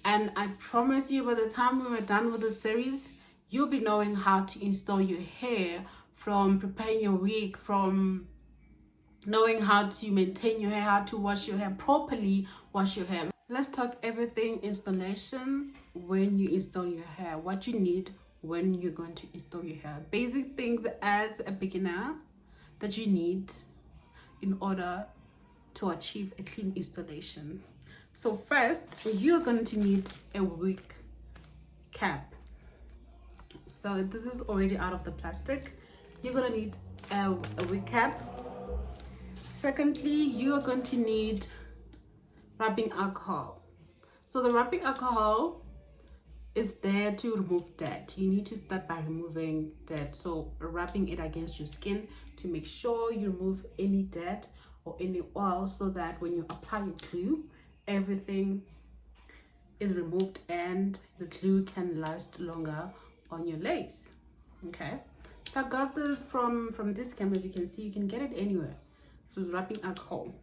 And I promise you, by the time we are done with the series, you'll be knowing how to install your hair, from preparing your wig, from knowing how to maintain your hair, how to wash your hair properly, wash your hair. Let's talk everything installation when you install your hair, what you need when you're going to install your hair. Basic things as a beginner that you need in order to achieve a clean installation. So first, you're going to need a wig cap. So this is already out of the plastic. You're going to need a wig cap. Secondly, you are going to need rubbing alcohol. So the rubbing alcohol is there to remove dirt. You need to start by removing dirt. So rubbing it against your skin to make sure you remove any dirt or any oil, so that when you apply your glue, everything is removed and the glue can last longer on your lace. Okay, so I got this from this camera. As you can see, you can get it anywhere. So rubbing alcohol.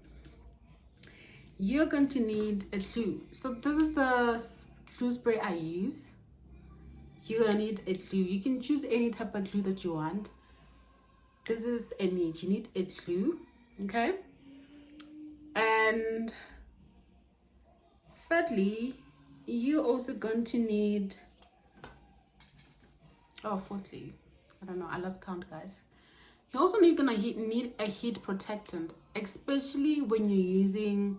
You're going to need a glue. So this is the glue spray I use. You're gonna need a glue. You can choose any type of glue that you want. This is a need. You need a glue, okay? And thirdly, you're also going to need, fourthly, I don't know, I lost count, guys. You also need a heat protectant, especially when you're using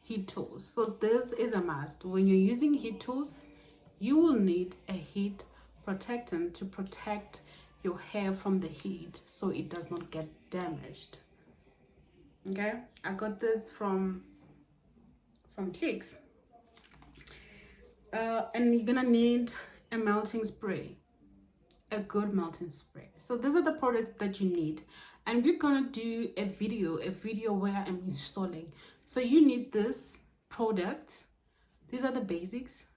heat tools. So this is a must. When you're using heat tools, you will need a heat protectant to protect your hair from the heat so it does not get damaged. Okay, I got this from Clicks. And you're gonna need a melting spray, a good melting spray. So these are the products that you need, and we're gonna do a video where I'm installing. So you need this product. These are the basics.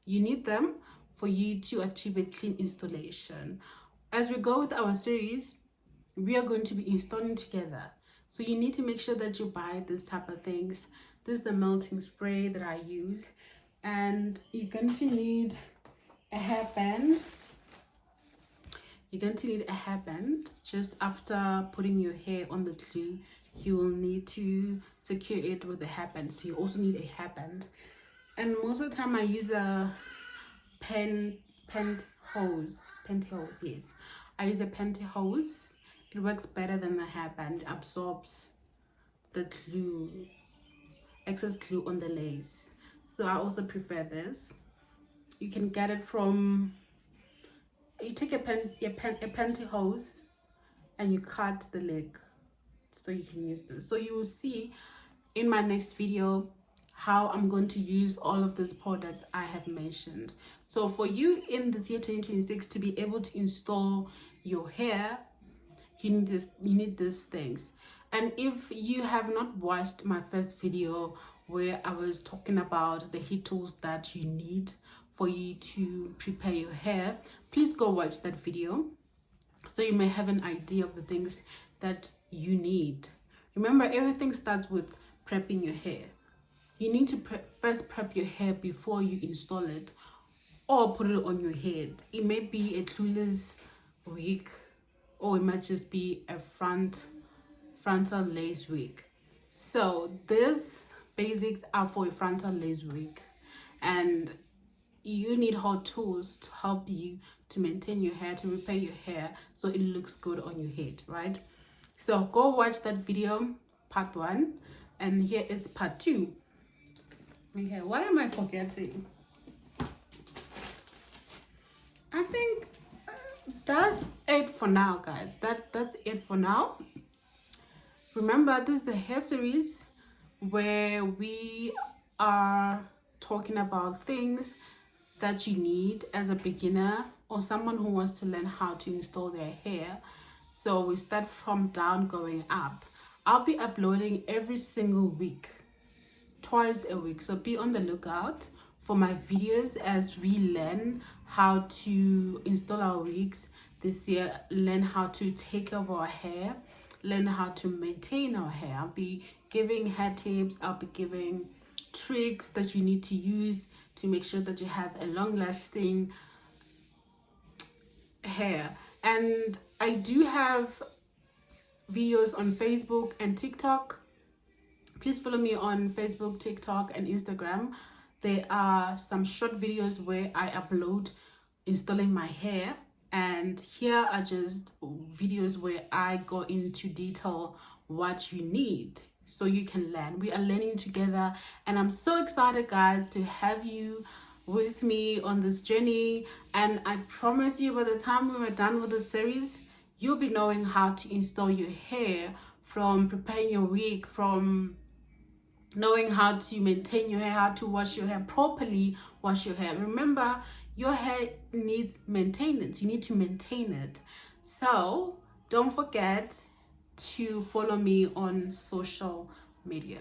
You need them for you to achieve a clean installation. As we go with our series, we are going to be installing together. So you need to make sure that you buy this type of things. This is the melting spray that I use. And you're going to need a hairband. You're going to need a hairband. Just after putting your hair on the glue, you will need to secure it with a hairband. So you also need a hairband. And most of the time I use a pantyhose. Yes, I use a pantyhose. It works better than the hairband. It absorbs the glue, excess glue on the lace. So I also prefer this. You can get it from, you take a pantyhose and you cut the leg so you can use this. So you will see in my next video how I'm going to use all of these products I have mentioned. So for you in this year 2026 to be able to install your hair, you need these things. And if you have not watched my first video where I was talking about the heat tools that you need for you to prepare your hair, please go watch that video so you may have an idea of the things that you need. Remember, everything starts with prepping your hair. You need to first prep your hair before you install it or put it on your head. It may be a clueless wig, or it might just be a frontal lace wig. So these basics are for a frontal lace wig, and you need hot tools to help you to maintain your hair, to repair your hair so it looks good on your head, right? So go watch that video, part 1, and here it's part 2. Okay, what am I forgetting? I think that's it for now, guys. That's it for now. Remember, this is the hair series where we are talking about things that you need as a beginner or someone who wants to learn how to install their hair. So we start from down going up. I'll be uploading every single week, twice a week. So be on the lookout for my videos as we learn how to install our wigs this year, learn how to take care of our hair, learn how to maintain our hair. I'll be giving hair tips. I'll be giving tricks that you need to use to make sure that you have a long lasting hair. And I do have videos on Facebook and TikTok. Please follow me on Facebook, TikTok, and Instagram. There are some short videos where I upload installing my hair, and here are just videos where I go into detail what you need so you can learn. We are learning together, and I'm so excited, guys, to have you with me on this journey. And I promise you, by the time we're done with the series, you'll be knowing how to install your hair, from preparing your wig, from knowing how to maintain your hair, how to wash your hair properly, wash your hair. Remember, your hair needs maintenance. You need to maintain it. So don't forget to follow me on social media.